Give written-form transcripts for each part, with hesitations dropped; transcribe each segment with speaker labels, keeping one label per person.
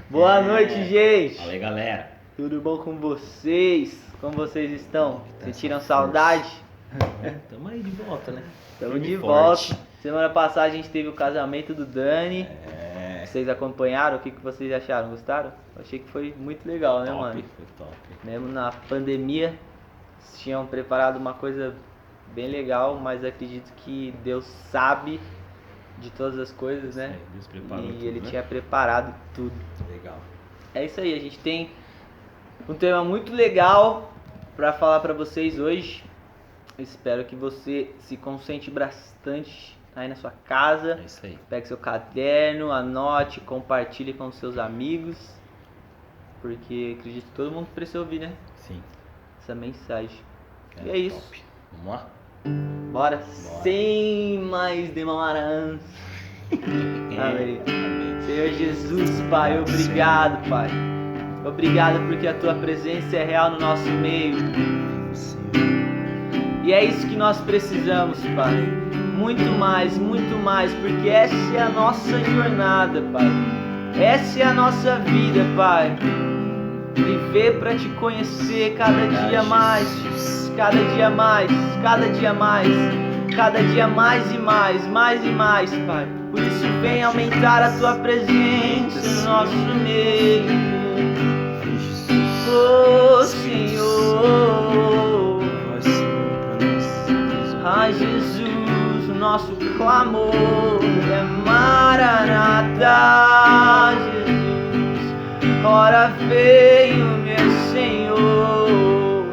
Speaker 1: Boa noite, gente.
Speaker 2: Fala aí, galera.
Speaker 1: Tudo bom com vocês? Como vocês estão? Sentiram saudade?
Speaker 2: Tamo aí de volta, né?
Speaker 1: Estamos
Speaker 2: Firme
Speaker 1: de
Speaker 2: e forte.
Speaker 1: volta. Semana passada a gente teve o casamento do Dani. Vocês acompanharam? O que vocês acharam? Gostaram? Eu achei que foi muito legal, né, mano?
Speaker 2: Foi top.
Speaker 1: Mesmo na pandemia, tinham preparado uma coisa bem legal, mas acredito que Deus sabe de todas as coisas, né?
Speaker 2: Deus preparou
Speaker 1: E
Speaker 2: tudo,
Speaker 1: Ele
Speaker 2: né?
Speaker 1: tinha preparado tudo.
Speaker 2: Legal.
Speaker 1: É isso aí, a gente tem um tema muito legal para falar para vocês hoje. Espero que você se concentre bastante aí na sua casa.
Speaker 2: É isso aí.
Speaker 1: Pegue seu caderno, anote, compartilhe com seus amigos. Porque acredito que todo mundo precisa ouvir, né?
Speaker 2: Sim.
Speaker 1: Essa mensagem.
Speaker 2: Cara,
Speaker 1: E é isso.
Speaker 2: top. Vamos lá?
Speaker 1: Bora. Sem mais demoras. Amém.
Speaker 2: Amém.
Speaker 1: Senhor Jesus, Pai, obrigado, Pai. Obrigado porque a Tua presença é real no nosso meio. E é isso que nós precisamos, Pai. Muito mais, porque essa é a nossa jornada, Pai. Essa é a nossa vida, Pai. Viver para Te conhecer cada dia mais, cada dia mais, cada dia mais, cada dia mais e mais, Pai. Por isso vem aumentar a Tua presença no nosso meio. Oh, Senhor. Ai, Jesus, o nosso clamor é Maranata, Jesus. Ora veio, meu Senhor.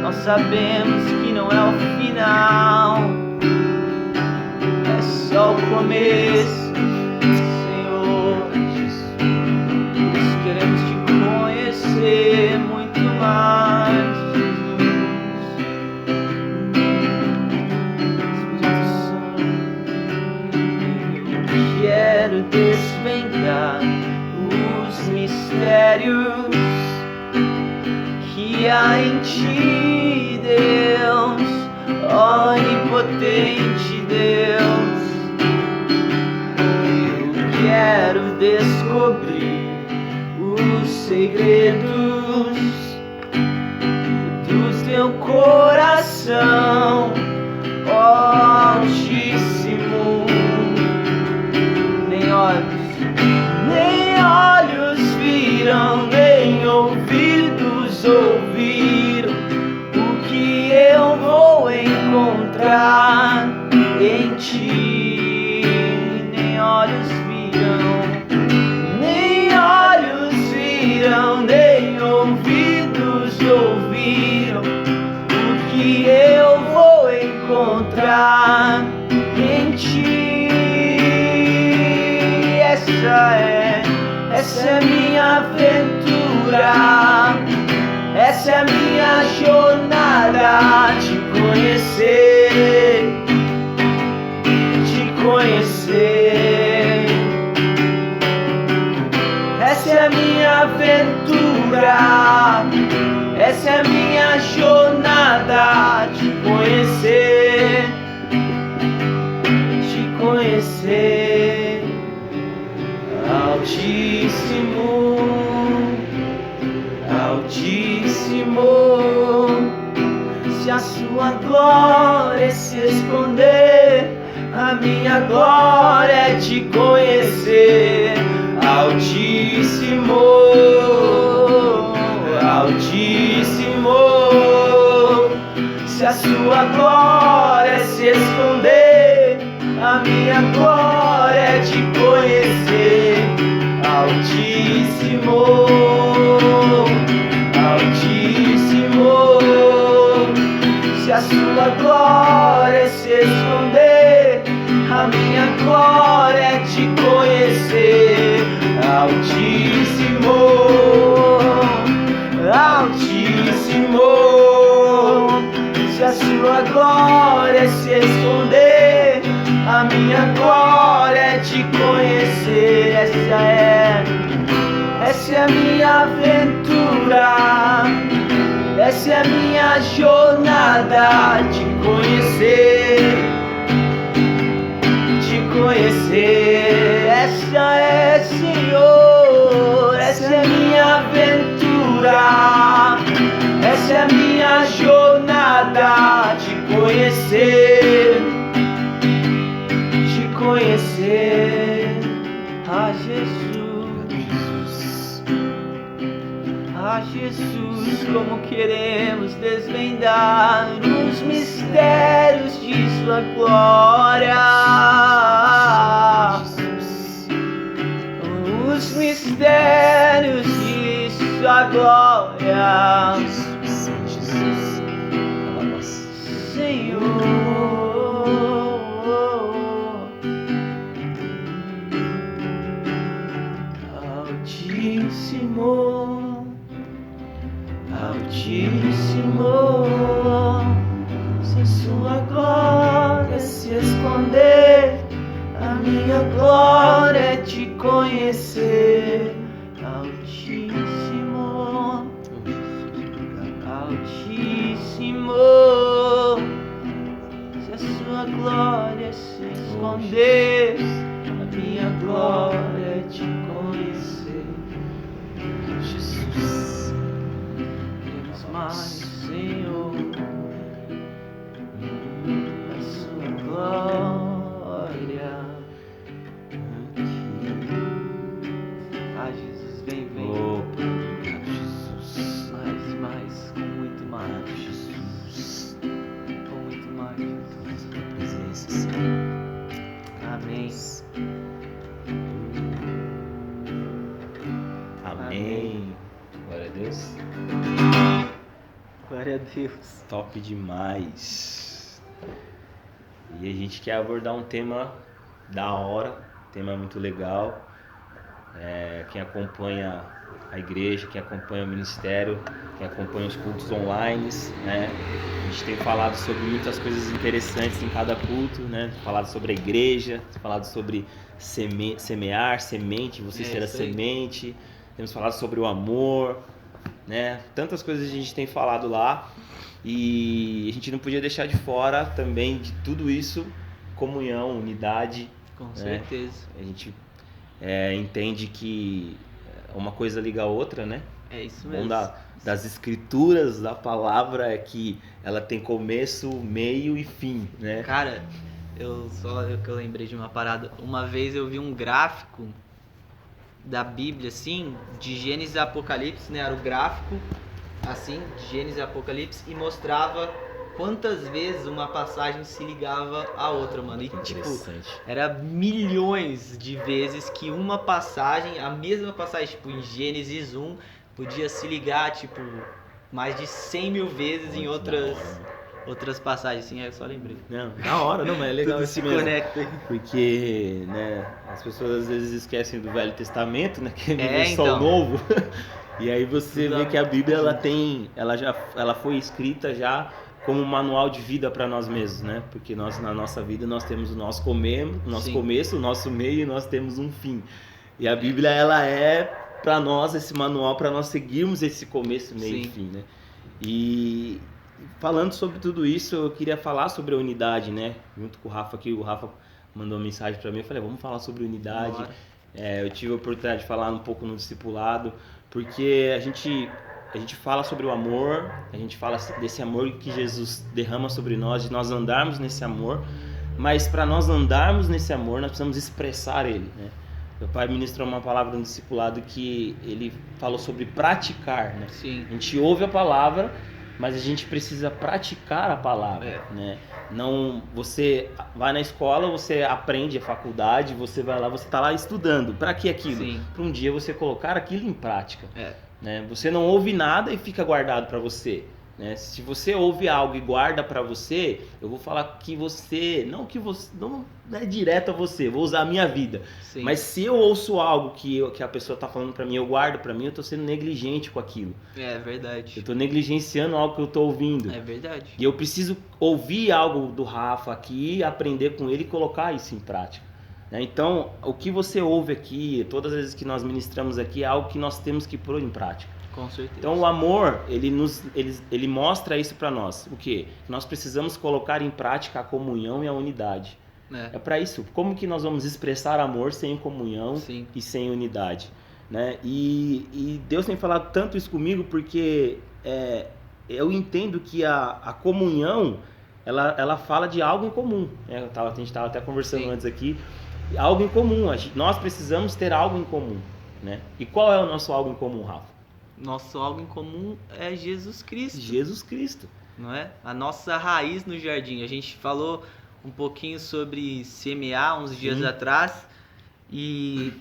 Speaker 1: Nós sabemos que não é o final, é só o começo, Senhor. Por isso queremos Te conhecer muito mais, Jesus. Eu quero desvendar os mistérios que há em Ti, Deus, onipotente Deus. Eu quero descobrir os segredos do Teu coração, ó Altíssimo. Nem olhos viram, nem ouvidos ouviram o que eu vou encontrar em Ti. Nem olhos viram, nem olhos viram, nem ouvidos ouviram o que eu vou encontrar em Ti. Essa é minha aventura, essa é minha jornada, Te conhecer, Te conhecer. Essa é minha aventura, essa é minha jornada, Te conhecer, Te conhecer. Altíssimo, Altíssimo, se a Sua glória se esconder, a minha glória é Te conhecer. Altíssimo, Altíssimo, se a Sua glória se esconder, a minha glória é Te conhecer. Altíssimo, Altíssimo, se a Sua glória se esconder, a minha glória é Te conhecer. Altíssimo, Altíssimo, se a Sua glória se esconder, a minha glória é Te conhecer. Essa é a minha aventura, essa é a minha jornada, Te conhecer, Te conhecer. Essa é essa é a minha jornada, te conhecer, ah Jesus, como queremos desvendar os mistérios de sua glória, os mistérios de sua glória, Senhor. Altíssimo, se sua glória se esconder, a minha glória é te conhecer. Altíssimo, se a sua glória se esconder, a minha glória é te conhecer. Jesus, queremos mais, Senhor, a sua glória. Ah, Jesus, vem.
Speaker 2: Oh, Jesus.
Speaker 1: Mais, com muito mais, Jesus. Com muito mais, Jesus.
Speaker 2: Tua presença, Senhor.
Speaker 1: Amém.
Speaker 2: Amém. Glória a Deus.
Speaker 1: Glória a Deus.
Speaker 2: Top demais. E a gente quer abordar um tema da hora, tema muito legal. Quem acompanha a igreja, quem acompanha o ministério, quem acompanha os cultos online, né? A gente tem falado sobre muitas coisas interessantes em cada culto, né? Falado sobre a igreja, falado sobre semear, semente, você ser a semente. Temos falado sobre o amor, né? Tantas coisas a gente tem falado lá e a gente não podia deixar de fora também de tudo isso, comunhão, unidade.
Speaker 1: Com certeza.
Speaker 2: A gente entende que uma coisa liga a outra, né?
Speaker 1: É isso
Speaker 2: O
Speaker 1: mesmo.
Speaker 2: bom das escrituras, da palavra, é que ela tem começo, meio e fim, né?
Speaker 1: Cara, eu lembrei de uma parada. Uma vez eu vi um gráfico da Bíblia, assim, de Gênesis e Apocalipse, né? Era o gráfico, assim, de Gênesis e Apocalipse, e mostrava quantas vezes uma passagem se ligava à outra, mano. E, tipo, era milhões de vezes que uma passagem, a mesma passagem, tipo, em Gênesis 1, podia se ligar, tipo, mais de 100 mil vezes em outras passagens, assim, eu só lembrei.
Speaker 2: Não, da hora, não, mas é legal
Speaker 1: Tudo
Speaker 2: isso
Speaker 1: se
Speaker 2: mesmo.
Speaker 1: conecta.
Speaker 2: Porque, né, as pessoas às vezes esquecem do Velho Testamento, né, que é versão
Speaker 1: então.
Speaker 2: novo. E aí você vê que a Bíblia ela foi escrita já como um manual de vida para nós mesmos, né? Porque nós, na nossa vida, nós temos o nosso começo, o nosso meio, e nós temos um fim. E a Bíblia, ela é para nós esse manual, para nós seguirmos esse começo, meio e fim, né? E falando sobre tudo isso, eu queria falar sobre a unidade, né? Junto com o Rafa aqui, o Rafa mandou uma mensagem para mim, eu falei, vamos falar sobre unidade. Eu tive a oportunidade de falar um pouco no discipulado, porque a gente fala sobre o amor, a gente fala desse amor que Jesus derrama sobre nós, de nós andarmos nesse amor, mas para nós andarmos nesse amor, nós precisamos expressar ele, né? Meu pai ministrou uma palavra no discipulado que ele falou sobre praticar, né?
Speaker 1: Sim.
Speaker 2: A gente ouve a palavra, mas a gente precisa praticar a palavra, né? Não, você vai na escola, você aprende a faculdade, você vai lá, você está lá estudando. Para que aquilo? Para um dia você colocar aquilo em prática. Né? Você não ouve nada e fica guardado para você. Né? Se você ouve algo e guarda para você, eu vou falar que você não é direto a você, vou usar a minha vida.
Speaker 1: Sim.
Speaker 2: Mas se eu ouço algo que a pessoa está falando para mim, eu guardo para mim, eu estou sendo negligente com aquilo.
Speaker 1: É verdade.
Speaker 2: Eu estou negligenciando algo que eu estou ouvindo.
Speaker 1: É verdade.
Speaker 2: E eu preciso ouvir algo do Rafa aqui, aprender com ele e colocar isso em prática. Então, o que você ouve aqui, todas as vezes que nós ministramos aqui, é algo que nós temos que pôr em prática.
Speaker 1: Com certeza.
Speaker 2: Então, o amor, ele mostra isso para nós. O quê? Nós precisamos colocar em prática a comunhão e a unidade. É para isso. Como que nós vamos expressar amor sem comunhão e sem unidade? Né? E Deus tem falado tanto isso comigo porque eu entendo que a comunhão, ela fala de algo em comum. Né? A gente estava até conversando antes aqui, algo em comum. Nós precisamos ter algo em comum. Né? E qual é o nosso algo em comum, Rafa?
Speaker 1: Nosso algo em comum é Jesus Cristo.
Speaker 2: Jesus Cristo.
Speaker 1: Não é? A nossa raiz no jardim. A gente falou um pouquinho sobre semear uns dias atrás, e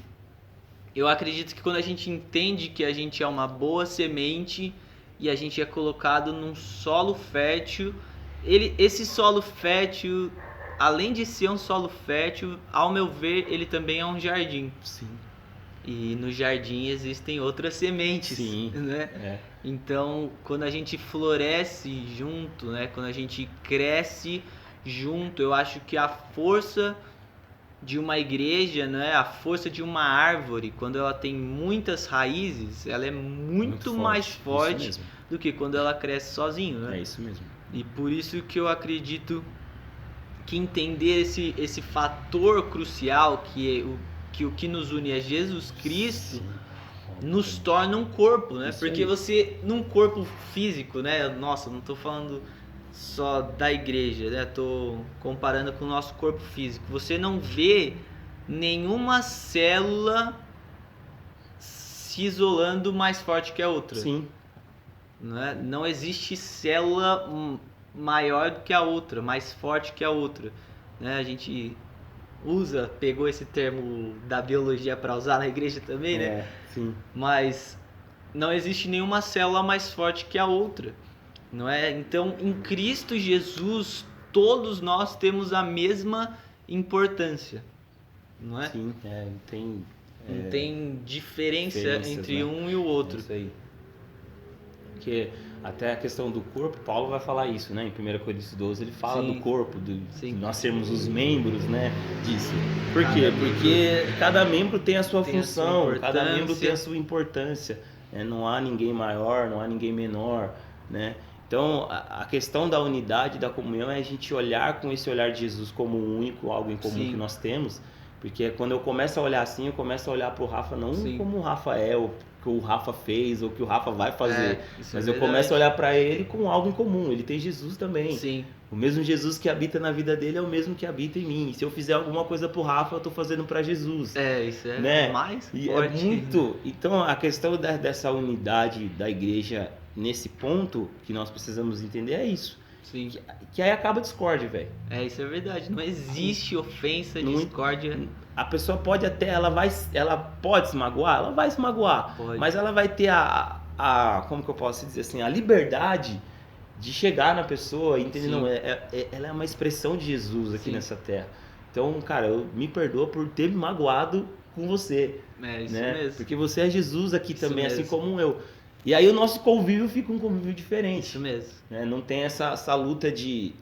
Speaker 1: eu acredito que quando a gente entende que a gente é uma boa semente e a gente é colocado num solo fértil, esse solo fértil, além de ser um solo fértil, ao meu ver, ele também é um jardim.
Speaker 2: Sim.
Speaker 1: E no jardim existem outras sementes,
Speaker 2: Sim,
Speaker 1: né? Então, quando a gente floresce junto, né? Quando a gente cresce junto, eu acho que a força de uma igreja, né? A força de uma árvore, quando ela tem muitas raízes, ela é muito mais forte do que quando ela cresce sozinho, né?
Speaker 2: É isso mesmo.
Speaker 1: E por isso que eu acredito que entender esse fator crucial que o que nos une é Jesus Cristo, nos torna um corpo, né? Isso. Porque você, num corpo físico, né? Nossa, não tô falando só da igreja, né? Tô comparando com o nosso corpo físico. Você não vê nenhuma célula se isolando mais forte que a outra.
Speaker 2: Sim.
Speaker 1: Né? Não existe célula maior do que a outra, mais forte que a outra. Né? A gente pegou esse termo da biologia para usar na igreja também, né?
Speaker 2: Sim.
Speaker 1: Mas não existe nenhuma célula mais forte que a outra, não é? Então, em Cristo Jesus, todos nós temos a mesma importância, não é?
Speaker 2: Sim,
Speaker 1: não tem diferença entre um e o outro.
Speaker 2: É isso aí. Porque até a questão do corpo, Paulo vai falar isso, né? Em 1 Coríntios 12 ele fala do corpo, de nós sermos os membros, né? Disso. Por quê? Porque cada membro tem a sua função, cada membro tem a sua importância. Né? Não há ninguém maior, não há ninguém menor, né? Então, a questão da unidade, da comunhão, é a gente olhar com esse olhar de Jesus como um único, algo em comum que nós temos. Porque quando eu começo a olhar assim, eu começo a olhar para o Rafa não como o Rafa é, ou que o Rafa fez, ou que o Rafa vai fazer. Mas eu começo a olhar para ele com algo em comum. Ele tem Jesus também.
Speaker 1: Sim.
Speaker 2: O mesmo Jesus que habita na vida dele é o mesmo que habita em mim. E se eu fizer alguma coisa pro Rafa, eu tô fazendo para Jesus.
Speaker 1: Isso é,
Speaker 2: né?
Speaker 1: Mais
Speaker 2: e
Speaker 1: forte.
Speaker 2: É muito. Então, a questão dessa unidade da igreja nesse ponto que nós precisamos entender é isso.
Speaker 1: Sim.
Speaker 2: Que aí acaba a discórdia, velho.
Speaker 1: Isso é verdade. Não existe ofensa, discórdia.
Speaker 2: A pessoa pode até, ela pode se magoar, ela vai se magoar.
Speaker 1: Pode.
Speaker 2: Mas ela vai ter como que eu posso dizer assim, a liberdade de chegar na pessoa e entender, não, ela é uma expressão de Jesus aqui nessa terra. Então, cara, me perdoa por ter me magoado com você.
Speaker 1: Isso
Speaker 2: né?
Speaker 1: mesmo.
Speaker 2: Porque você é Jesus aqui também,
Speaker 1: mesmo.
Speaker 2: assim como eu. E aí o nosso convívio fica um convívio diferente.
Speaker 1: Isso mesmo.
Speaker 2: Né? Não tem essa luta de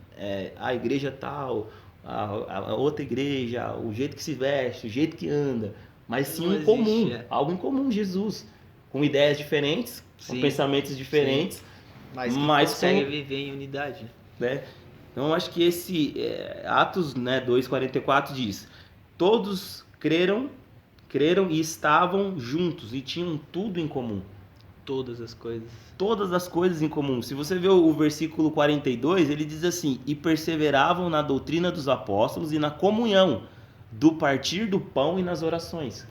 Speaker 2: a igreja tal, a outra igreja, o jeito que se veste, o jeito que anda. Mas sim um comum, algo em comum, Jesus. Com ideias diferentes, com pensamentos diferentes.
Speaker 1: Mas consegue viver em unidade.
Speaker 2: Né? Então acho que esse Atos 2,44 diz: todos creram e estavam juntos e tinham tudo em comum.
Speaker 1: Todas as coisas.
Speaker 2: Todas as coisas em comum. Se você ver o versículo 42, ele diz assim: e perseveravam na doutrina dos apóstolos e na comunhão, do partir do pão e nas orações.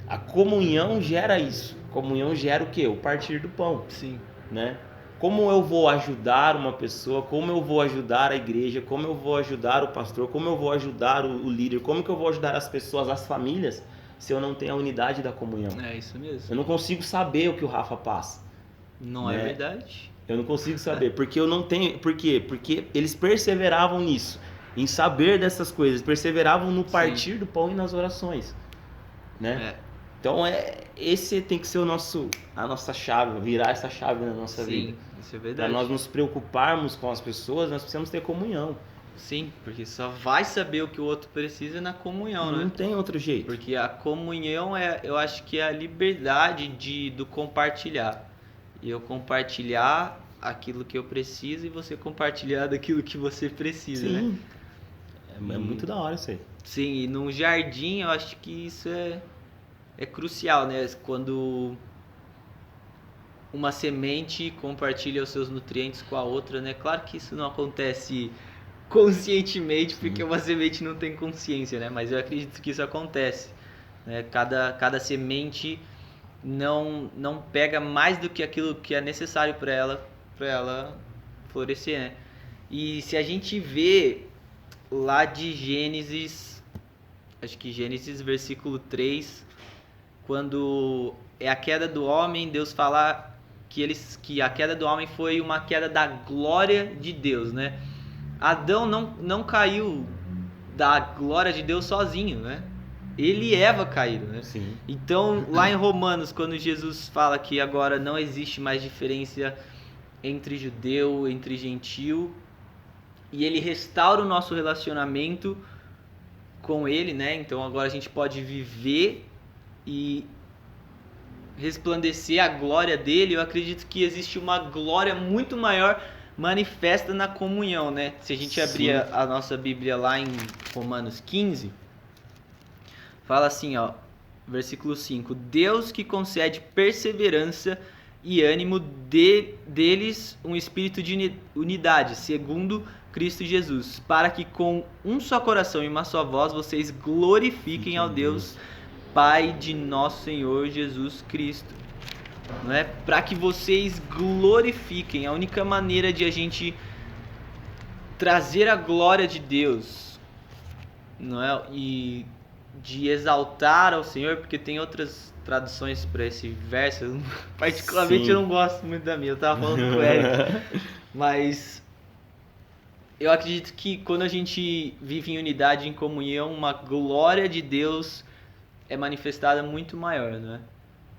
Speaker 2: A comunhão gera isso. Comunhão gera o quê? O partir do pão.
Speaker 1: Sim.
Speaker 2: Né? Como eu vou ajudar uma pessoa, como eu vou ajudar a igreja, como eu vou ajudar o pastor, como eu vou ajudar o líder, como que eu vou ajudar as pessoas, as famílias, se eu não tenho a unidade da comunhão?
Speaker 1: É isso mesmo.
Speaker 2: Eu não consigo saber o que o Rafa passa.
Speaker 1: Não é verdade.
Speaker 2: Eu não consigo saber, porque eu não tenho... Por quê? Porque eles perseveravam nisso, em saber dessas coisas, perseveravam no partir do pão e nas orações. Né? Então, esse tem que ser a nossa chave, virar essa chave na nossa vida.
Speaker 1: Isso é verdade.
Speaker 2: Para nós nos preocuparmos com as pessoas, nós precisamos ter comunhão.
Speaker 1: Sim, porque só vai saber o que o outro precisa na comunhão, né?
Speaker 2: Não tem outro jeito.
Speaker 1: Porque a comunhão eu acho que é a liberdade do compartilhar. E eu compartilhar aquilo que eu preciso e você compartilhar daquilo que você precisa, né?
Speaker 2: É muito da hora isso aí.
Speaker 1: Sim, e num jardim eu acho que isso é crucial, né? Quando uma semente compartilha os seus nutrientes com a outra, né? Claro que isso não acontece conscientemente, porque uma semente não tem consciência, né? Mas eu acredito que isso acontece, né? Cada semente não pega mais do que aquilo que é necessário para ela florescer, né? E se a gente vê lá de Gênesis, acho que Gênesis versículo 3, quando é a queda do homem, Deus fala que a queda do homem foi uma queda da glória de Deus, né? Adão não caiu da glória de Deus sozinho, né? Ele e Eva caíram, né?
Speaker 2: Sim.
Speaker 1: Então, lá em Romanos, quando Jesus fala que agora não existe mais diferença entre judeu, entre gentil, e ele restaura o nosso relacionamento com ele, né? Então agora a gente pode viver e resplandecer a glória dele. Eu acredito que existe uma glória muito maior manifesta na comunhão, né? Se a gente abrir a nossa Bíblia lá em Romanos 15, fala assim, ó, versículo 5: Deus que concede perseverança e ânimo deles um espírito de unidade, segundo Cristo Jesus, para que com um só coração e uma só voz vocês glorifiquem ao Deus Pai de nosso Senhor Jesus Cristo. Não é? Para que vocês glorifiquem. A única maneira de a gente trazer a glória de Deus, não é? E de exaltar ao Senhor, porque tem outras traduções para esse verso. Particularmente eu não gosto muito da minha. Eu tava falando com o Eric, mas eu acredito que quando a gente vive em unidade, em comunhão, uma glória de Deus é manifestada muito maior, né?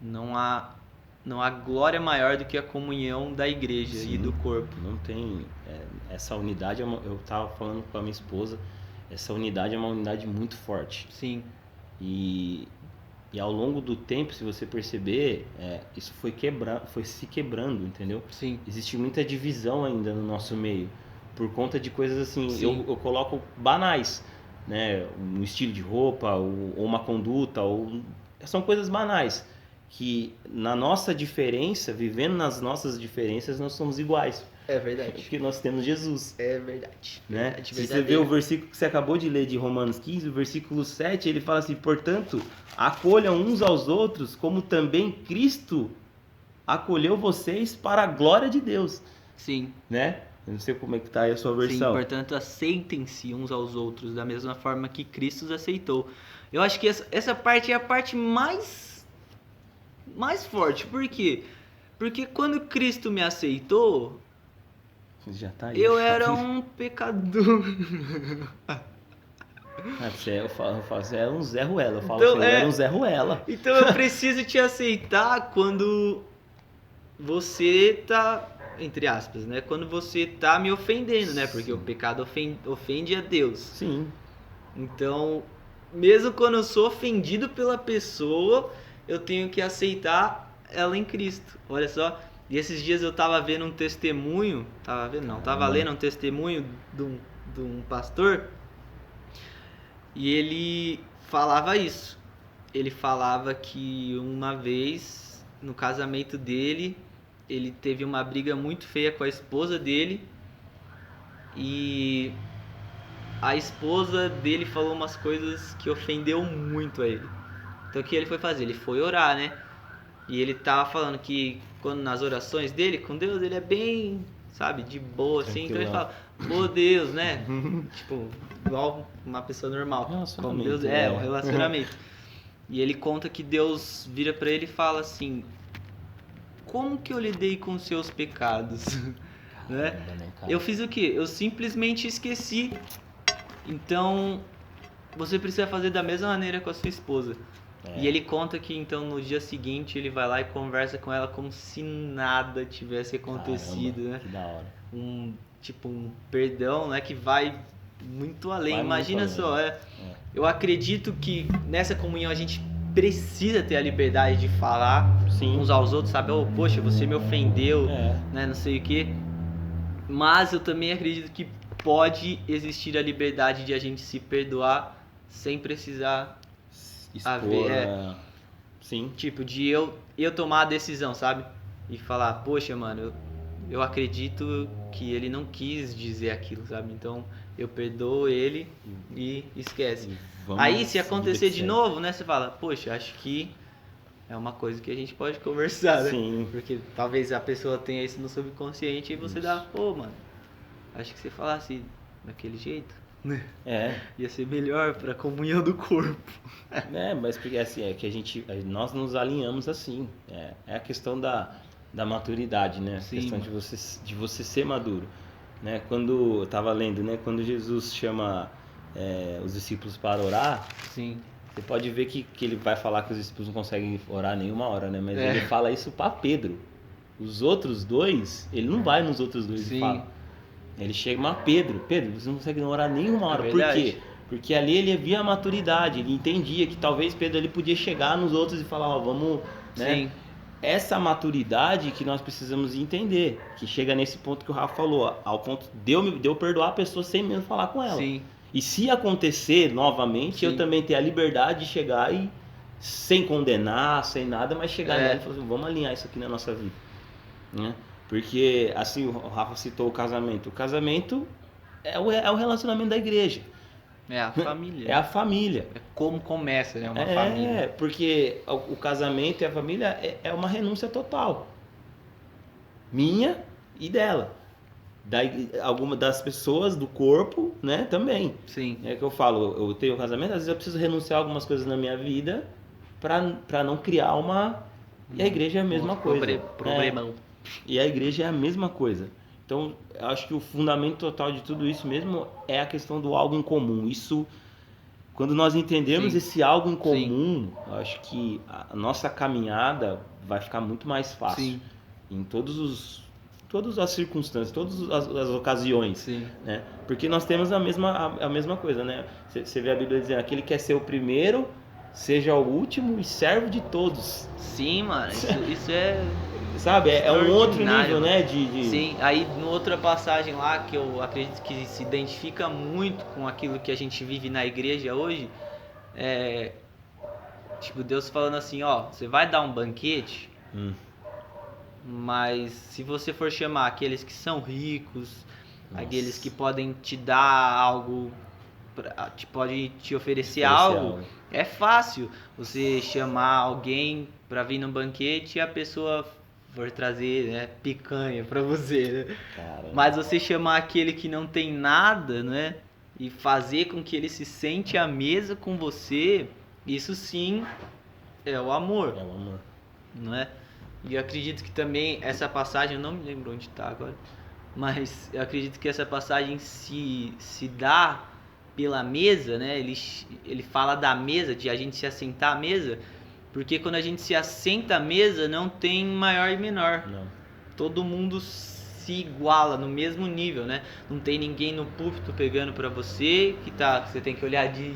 Speaker 1: Não há glória maior do que a comunhão da igreja. Sim, e do corpo.
Speaker 2: Não tem essa unidade. Eu estava falando com a minha esposa, essa unidade é uma unidade muito forte.
Speaker 1: Sim.
Speaker 2: E ao longo do tempo, se você perceber, isso foi se quebrando, entendeu?
Speaker 1: Sim.
Speaker 2: Existe muita divisão ainda no nosso meio por conta de coisas assim. Eu coloco banais, né? Um estilo de roupa ou uma conduta, são coisas banais que na nossa diferença, vivendo nas nossas diferenças, nós somos iguais.
Speaker 1: É verdade.
Speaker 2: Porque nós temos Jesus.
Speaker 1: É verdade.
Speaker 2: Né?
Speaker 1: Verdade,
Speaker 2: se você vê o versículo que você acabou de ler de Romanos 15, o versículo 7, ele fala assim: portanto, acolham uns aos outros, como também Cristo acolheu vocês para a glória de Deus.
Speaker 1: Sim.
Speaker 2: Né? Eu não sei como é que tá aí a sua versão.
Speaker 1: Sim, portanto, aceitem-se uns aos outros da mesma forma que Cristo os aceitou. Eu acho que essa parte é a parte mais forte. Por quê? Porque quando Cristo me aceitou,
Speaker 2: já tá aí.
Speaker 1: Eu era um pecador.
Speaker 2: Você é um Zé Ruela. Eu falo
Speaker 1: então,
Speaker 2: assim, eu era um Zé Ruela.
Speaker 1: Então eu preciso te aceitar quando você tá, entre aspas, né? Quando você tá me ofendendo, né? Porque o pecado ofende a Deus.
Speaker 2: Sim.
Speaker 1: Então, mesmo quando eu sou ofendido pela pessoa, eu tenho que aceitar ela em Cristo. Olha só. E esses dias eu tava vendo um testemunho, tava lendo um testemunho de um pastor, e ele falava isso. Ele falava que uma vez, no casamento dele, ele teve uma briga muito feia com a esposa dele, e a esposa dele falou umas coisas que ofendeu muito a ele. Então o que ele foi fazer? Ele foi orar, né? E ele tava falando que quando nas orações dele com Deus, ele é bem, sabe, de boa, assim. Então ele fala, ô Deus, né? Tipo, igual uma pessoa normal. Com Deus, um relacionamento. E ele conta que Deus vira pra ele e fala assim: como que eu lidei com os seus pecados? Né? Eu fiz o quê? Eu simplesmente esqueci. Então, você precisa fazer da mesma maneira com a sua esposa. E ele conta que então no dia seguinte ele vai lá e conversa com ela como se nada tivesse acontecido. Caramba, né?
Speaker 2: Que da hora.
Speaker 1: Um perdão, né, que vai muito além. Imagina só, eu acredito que nessa comunhão a gente precisa ter a liberdade de falar uns aos outros, sabe? Oh, poxa, você me ofendeu, né, não sei o quê. Mas eu também acredito que pode existir a liberdade de a gente se perdoar sem precisar
Speaker 2: expor, sim.
Speaker 1: Tipo, de eu tomar a decisão, sabe? e falar, poxa, mano, eu acredito que ele não quis dizer aquilo, sabe? Então eu perdoo ele e esquece. Aí se acontecer de novo, né, você fala, poxa, acho que é uma coisa que a gente pode conversar, né?
Speaker 2: Sim.
Speaker 1: Porque talvez a pessoa tenha isso no subconsciente e você dá, pô, mano, acho que você falasse daquele jeito, né? Ia ser melhor pra comunhão do corpo.
Speaker 2: Mas porque assim, é que nós nos alinhamos assim. É a questão da maturidade, né?
Speaker 1: Sim,
Speaker 2: a questão de você ser maduro. Né? Quando eu tava lendo, né? Quando Jesus chama os discípulos para orar,
Speaker 1: sim.
Speaker 2: Você pode ver que ele vai falar que os discípulos não conseguem orar nenhuma hora, né? Mas ele fala isso para Pedro. Os outros dois, ele não vai nos outros dois e fala. Ele chega a Pedro, você não consegue orar nenhuma hora. Por quê? Porque ali ele via a maturidade, ele entendia que talvez Pedro ele podia chegar nos outros e falar, vamos, né? Sim. Essa maturidade que nós precisamos entender, que chega nesse ponto que o Rafa falou, ao ponto de eu perdoar a pessoa sem mesmo falar com ela.
Speaker 1: Sim.
Speaker 2: E se acontecer novamente, Sim. eu também ter a liberdade de chegar e, sem condenar, sem nada, mas chegar nela e falar assim, vamos alinhar isso aqui na nossa vida. Né? Porque, assim, o Rafa citou o casamento. O casamento é o relacionamento da igreja.
Speaker 1: É a família.
Speaker 2: É a família.
Speaker 1: É como começa, né? Uma família.
Speaker 2: É, porque o casamento e a família é uma renúncia total. Minha e dela. Alguma das pessoas do corpo, né, também.
Speaker 1: Sim.
Speaker 2: É que eu falo, eu tenho um casamento, às vezes eu preciso renunciar a algumas coisas na minha vida para não criar uma... E a igreja é a mesma coisa.
Speaker 1: Problemão.
Speaker 2: E a igreja é a mesma coisa. Então, eu acho que o fundamento total de tudo isso mesmo é a questão do algo em comum. Isso, quando nós entendemos esse algo em comum, eu acho que a nossa caminhada vai ficar muito mais fácil. Sim. Em todas as circunstâncias, todas as ocasiões. Sim. Né? Porque nós temos a mesma coisa, né? Você vê a Bíblia dizendo, aquele que quer ser o primeiro, seja o último e servo de todos.
Speaker 1: Sim, mano, isso é...
Speaker 2: Sabe, é um outro nível, né?
Speaker 1: Sim, aí no outra passagem lá, que eu acredito que se identifica muito com aquilo que a gente vive na igreja hoje, tipo, Deus falando assim, você vai dar um banquete, mas se você for chamar aqueles que são ricos, aqueles que podem te dar algo, podem te oferecer algo, é fácil você chamar alguém para vir no banquete e a pessoa for trazer, né, picanha para você, né? Mas você chamar aquele que não tem nada, né, e fazer com que ele se sente à mesa com você, isso sim é o amor.
Speaker 2: É o amor.
Speaker 1: Não é? E eu acredito que também essa passagem, eu não me lembro onde está agora, mas eu acredito que essa passagem se dá pela mesa, né? Ele fala da mesa, de a gente se assentar à mesa, porque quando a gente se assenta à mesa não tem maior e menor.
Speaker 2: Não.
Speaker 1: Todo mundo se iguala no mesmo nível, né? Não tem ninguém no púlpito pegando pra você, você tem que olhar de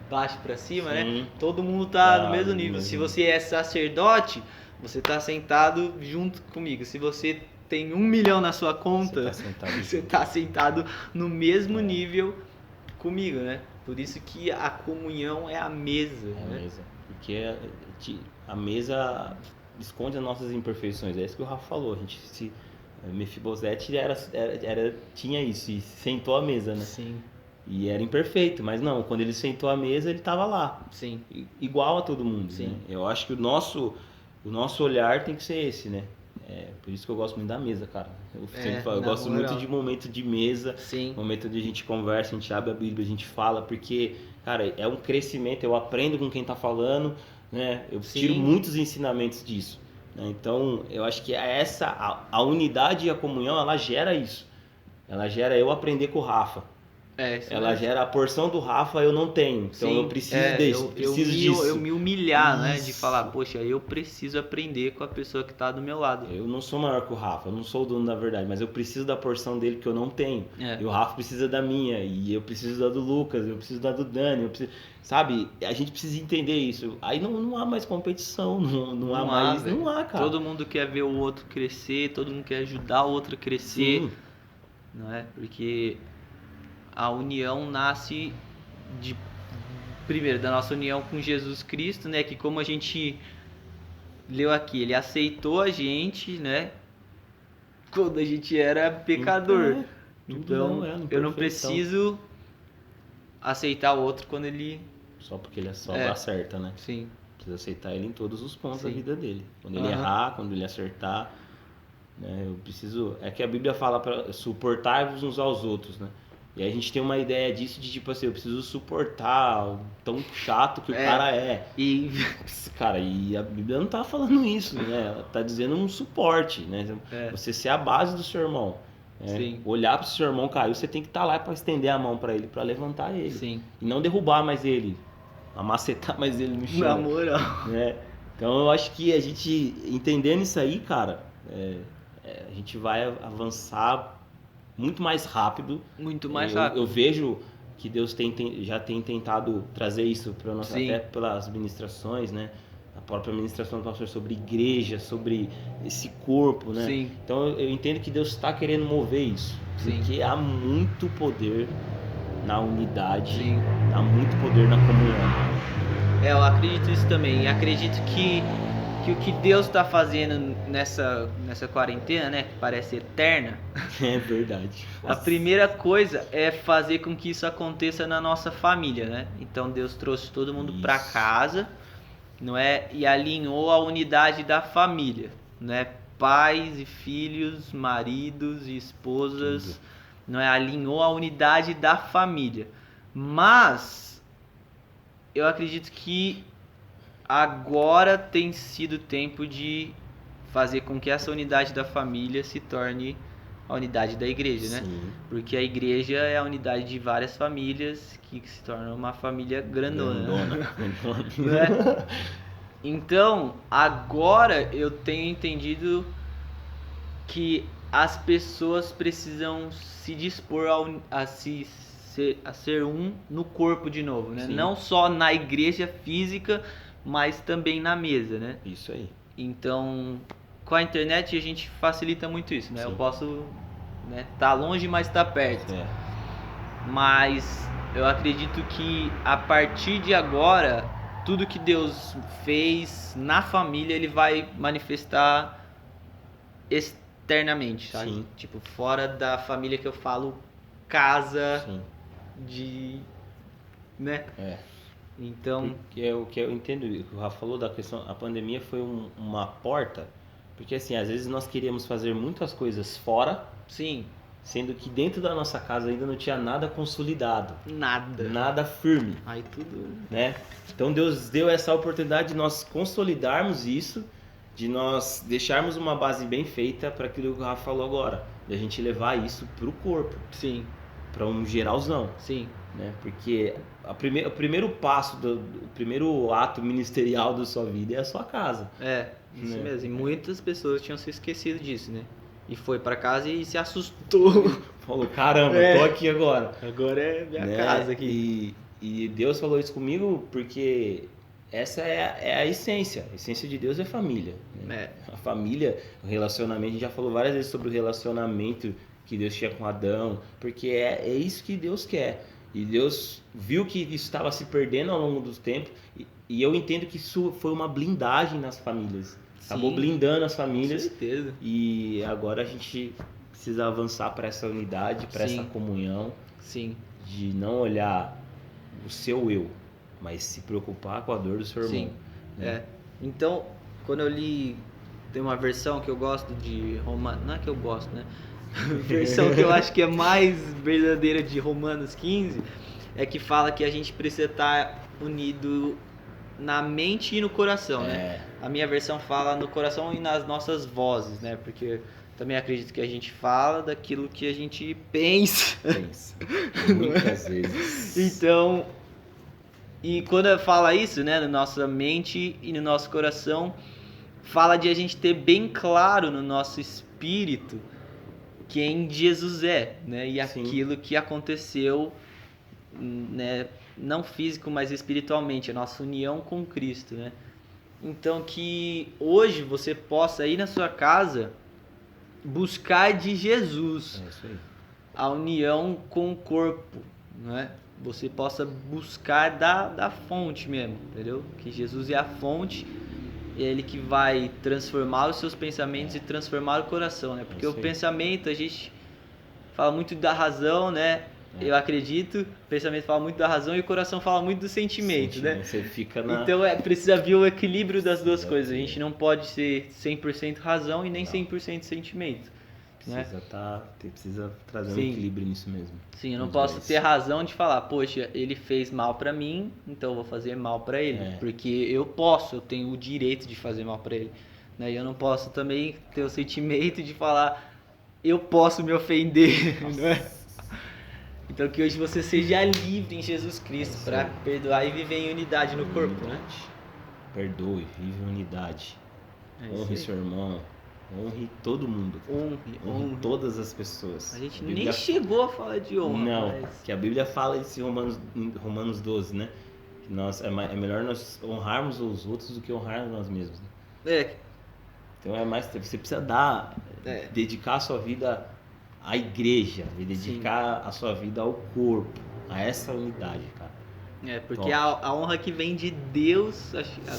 Speaker 1: baixo pra cima, Sim. né? Todo mundo tá no mesmo nível. Se você é sacerdote, você tá sentado junto comigo. Se você tem 1 milhão na sua conta, você tá sentado no mesmo nível comigo, né? Por isso que a comunhão é a mesa.
Speaker 2: É a mesa. Porque a mesa esconde as nossas imperfeições. É isso que o Rafa falou. Mefibosete tinha isso, e sentou à mesa, né?
Speaker 1: Sim.
Speaker 2: E era imperfeito, mas não, quando ele sentou à mesa, ele estava lá.
Speaker 1: Sim.
Speaker 2: Igual a todo mundo.
Speaker 1: Sim.
Speaker 2: Né? Eu acho que o nosso olhar tem que ser esse, né? Por isso que eu gosto muito da mesa, cara. Eu gosto muito de momento de mesa,
Speaker 1: Sim.
Speaker 2: momento de a gente conversa, a gente abre a Bíblia, a gente fala, porque, cara, é um crescimento, eu aprendo com quem tá falando, né? Eu tiro muitos ensinamentos disso. Né? Então, eu acho que a unidade e a comunhão, ela gera isso. Ela gera eu aprender com o Rafa. Ela gera a porção do Rafa, eu não tenho. Então eu preciso disso.
Speaker 1: Eu me humilhar, né? De falar, poxa, eu preciso aprender com a pessoa que tá do meu lado.
Speaker 2: Eu não sou maior que o Rafa, eu não sou o dono da verdade, mas eu preciso da porção dele que eu não tenho. E o Rafa precisa da minha, e eu preciso da do Lucas, eu preciso da do Dani, sabe? A gente precisa entender isso. Aí não há mais competição, não há mais. Não há, cara.
Speaker 1: Todo mundo quer ver o outro crescer, todo mundo quer ajudar o outro a crescer. Sim. Não é? Porque a união nasce primeiro da nossa união com Jesus Cristo, né? Que como a gente leu aqui, ele aceitou a gente, né? Quando a gente era pecador. Então, eu não preciso aceitar o outro quando ele...
Speaker 2: Só porque ele só acerta, né?
Speaker 1: Sim.
Speaker 2: Precisa aceitar ele em todos os pontos da
Speaker 1: Sim.
Speaker 2: vida dele. Quando ele errar, quando ele acertar, né? Eu preciso... É que a Bíblia fala para suportar-vos uns aos outros, né? E aí a gente tem uma ideia disso de tipo assim, eu preciso suportar o tão chato que o cara é.
Speaker 1: E...
Speaker 2: Cara, e a Bíblia não tá falando isso, né? Ela tá dizendo um suporte, né? Você ser a base do seu irmão. Olhar pro seu irmão caiu, você tem que estar lá para estender a mão para ele, para levantar ele.
Speaker 1: Sim.
Speaker 2: E não derrubar mais ele, amacetar mais ele no chão.
Speaker 1: Na moral.
Speaker 2: Né? Então eu acho que a gente, entendendo isso aí, cara, a gente vai avançar muito mais rápido.
Speaker 1: Muito mais rápido.
Speaker 2: Eu vejo que Deus já tem tentado trazer isso para nós, até pelas ministrações, né? A própria ministração do pastor sobre igreja, sobre esse corpo, né?
Speaker 1: Sim.
Speaker 2: Então eu entendo que Deus está querendo mover isso.
Speaker 1: Sim.
Speaker 2: Porque há muito poder na unidade,
Speaker 1: Sim.
Speaker 2: há muito poder na comunhão.
Speaker 1: Eu acredito isso também. E acredito que o que Deus está fazendo nessa quarentena, né, que parece eterna.
Speaker 2: É verdade.
Speaker 1: A primeira coisa é fazer com que isso aconteça na nossa família, né? Então Deus trouxe todo mundo para casa, não é? E alinhou a unidade da família, né? Pais e filhos, maridos e esposas, não é? Alinhou a unidade da família. Mas eu acredito que agora tem sido tempo de fazer com que essa unidade da família se torne a unidade da igreja, né?
Speaker 2: Sim.
Speaker 1: Porque a igreja é a unidade de várias famílias que se torna uma família grandona. Né? Então, agora eu tenho entendido que as pessoas precisam se dispor a ser um no corpo de novo, né?
Speaker 2: Sim.
Speaker 1: Não só na igreja física, mas também na mesa, né?
Speaker 2: Isso aí.
Speaker 1: Então, com a internet a gente facilita muito isso, né?
Speaker 2: Sim.
Speaker 1: Eu posso, né, tá longe, mas tá perto. Mas eu acredito que a partir de agora, tudo que Deus fez na família, ele vai manifestar externamente, sabe?
Speaker 2: Sim.
Speaker 1: Tipo, fora da família que eu falo, casa, de... né? Então...
Speaker 2: O que eu entendo, o que o Rafa falou da questão, a pandemia foi uma porta, porque assim, às vezes nós queríamos fazer muitas coisas fora,
Speaker 1: sim,
Speaker 2: sendo que dentro da nossa casa ainda não tinha nada consolidado. Nada firme.
Speaker 1: Aí tudo...
Speaker 2: né? Então Deus deu essa oportunidade de nós consolidarmos isso, de nós deixarmos uma base bem feita para aquilo que o Rafa falou agora, de a gente levar isso pro corpo.
Speaker 1: Sim.
Speaker 2: Para um geralzão.
Speaker 1: Sim.
Speaker 2: Né? Porque o primeiro passo, o primeiro ato ministerial da sua vida é a sua casa.
Speaker 1: Isso mesmo. E muitas pessoas tinham se esquecido disso, né? E foi para casa e se assustou.
Speaker 2: Falou, caramba, tô aqui agora.
Speaker 1: Agora é minha casa aqui.
Speaker 2: E Deus falou isso comigo porque essa é a essência. A essência de Deus é família. Né? A família, o relacionamento, a gente já falou várias vezes sobre o relacionamento que Deus tinha com Adão, porque é isso que Deus quer. E Deus viu que isso estava se perdendo ao longo do tempo, e eu entendo que isso foi uma blindagem nas famílias. Acabou blindando as famílias.
Speaker 1: Com certeza.
Speaker 2: E agora a gente precisa avançar para essa unidade, para essa comunhão.
Speaker 1: Sim.
Speaker 2: De não olhar o seu eu, mas se preocupar com a dor do seu irmão.
Speaker 1: Sim. Né? Então, quando eu li, tem uma versão que eu gosto de Romanos, não é que eu gosto, né? A versão que eu acho que é mais verdadeira de Romanos 15 é que fala que a gente precisa estar unido na mente e no coração, né? A minha versão fala no coração e nas nossas vozes, né? Porque também acredito que a gente fala daquilo que a gente pensa.
Speaker 2: Muitas vezes.
Speaker 1: Então, e quando fala isso, né, na nossa mente e no nosso coração, fala de a gente ter bem claro no nosso espírito quem Jesus é, né? E aquilo que aconteceu, né? Não físico, mas espiritualmente, a nossa união com Cristo, né? Então que hoje você possa ir na sua casa buscar de Jesus a união com o corpo, né? Você possa buscar da fonte mesmo, entendeu? Que Jesus é a fonte é Ele que vai transformar os seus pensamentos e transformar o coração, né? Porque o pensamento, a gente fala muito da razão, né? Eu acredito, o pensamento fala muito da razão e o coração fala muito do sentimento, né?
Speaker 2: Você fica na...
Speaker 1: Então precisa vir o equilíbrio das duas coisas. A gente não pode ser 100% razão e nem 100% sentimento.
Speaker 2: Precisa trazer um equilíbrio nisso mesmo.
Speaker 1: Sim, eu não posso ter razão de falar, poxa, ele fez mal pra mim, então eu vou fazer mal pra ele. Porque eu tenho o direito de fazer mal pra ele. Né? E eu não posso também ter o sentimento de falar, eu posso me ofender, não é? Então que hoje você seja livre em Jesus Cristo para perdoar e viver em unidade no corpo, né?
Speaker 2: Perdoe, vive em unidade. Honre seu irmão, honre todo mundo. Honre todas as pessoas.
Speaker 1: A gente nem chegou a falar de honra.
Speaker 2: Não, que a Bíblia fala isso em Romanos 12, né? Que é melhor nós honrarmos os outros do que honrar nós mesmos. Né? Então você precisa dedicar a sua vida à igreja, e dedicar a sua vida ao corpo, a essa unidade, cara.
Speaker 1: Porque a honra que vem de Deus,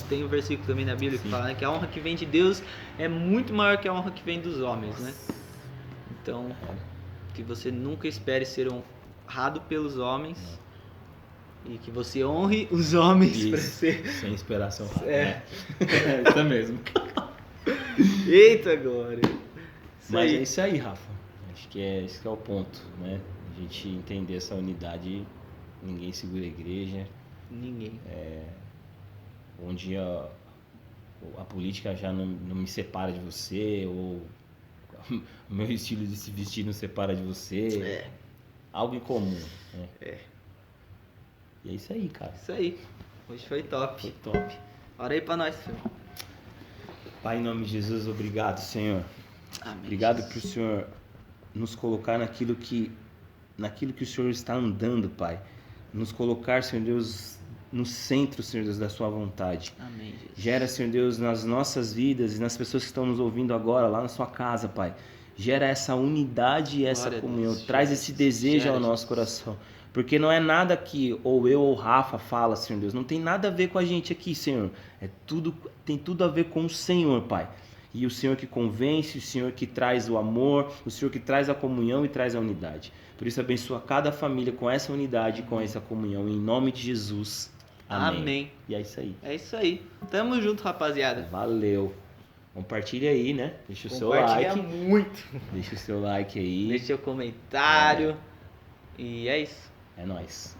Speaker 1: tem um versículo também na Bíblia que fala, né, que a honra que vem de Deus é muito maior que a honra que vem dos homens, né? Então, que você nunca espere ser honrado pelos homens e que você honre os homens para ser...
Speaker 2: Sem esperar ser honrado. Isso mesmo.
Speaker 1: Eita, glória!
Speaker 2: Mas é isso aí, Rafa. Acho que esse que é o ponto, né? A gente entender essa unidade, ninguém segura a igreja.
Speaker 1: Ninguém.
Speaker 2: Onde a política já não me separa de você, ou o meu estilo de se vestir não separa de você. Algo em comum, né? E é isso aí, cara.
Speaker 1: Isso aí. Hoje foi top.
Speaker 2: Foi top.
Speaker 1: Ora aí pra nós, Senhor.
Speaker 2: Pai, em nome de Jesus, obrigado, Senhor.
Speaker 1: Amém.
Speaker 2: Obrigado por o Senhor nos colocar naquilo que o Senhor está andando, Pai. Nos colocar, Senhor Deus, no centro, Senhor Deus, da sua vontade.
Speaker 1: Amém, Jesus.
Speaker 2: Gera, Senhor Deus, nas nossas vidas e nas pessoas que estão nos ouvindo agora, lá na sua casa, Pai. Gera essa unidade e essa comunhão. Traz esse desejo ao nosso coração. Porque não é nada que ou eu ou Rafa fala, Senhor Deus. Não tem nada a ver com a gente aqui, Senhor. Tem tudo a ver com o Senhor, Pai. E o Senhor que convence, o Senhor que traz o amor, o Senhor que traz a comunhão e traz a unidade. Por isso, abençoa cada família com essa unidade e com essa comunhão. Em nome de Jesus. Amém. E é isso aí.
Speaker 1: É isso aí. Tamo junto, rapaziada.
Speaker 2: Valeu. Compartilha aí, né? Deixa o seu like.
Speaker 1: Compartilha muito.
Speaker 2: Deixa o seu like aí.
Speaker 1: Deixa o comentário. E é isso.
Speaker 2: É nóis.